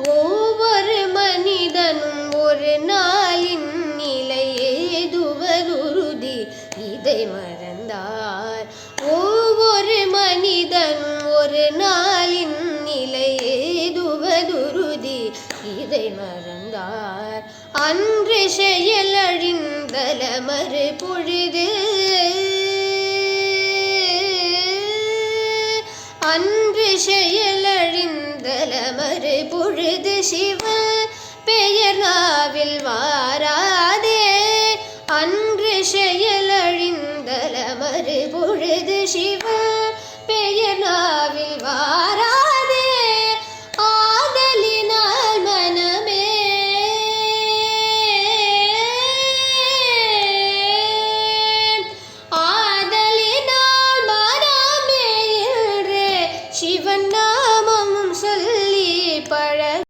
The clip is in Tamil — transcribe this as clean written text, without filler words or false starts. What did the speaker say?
ஒவ்வொரு மனிதனும் ஒரு நாளின் நிலை ஏதுவதுருதி இதை மறந்தார். ஒவ்வொரு மனிதனும் ஒரு நாளின் நிலை ஏதுவதுருதி இதை மறந்தார். அன்று செயலழிந்தல மறு பொழுது அன்று செயலழிந்தல மறு பொழுது சிவ பெயர் நாவில் வாராதே. அன்று செயலழிந்தல மறு பொழுது சிவ பெயர் நாவில் வாரா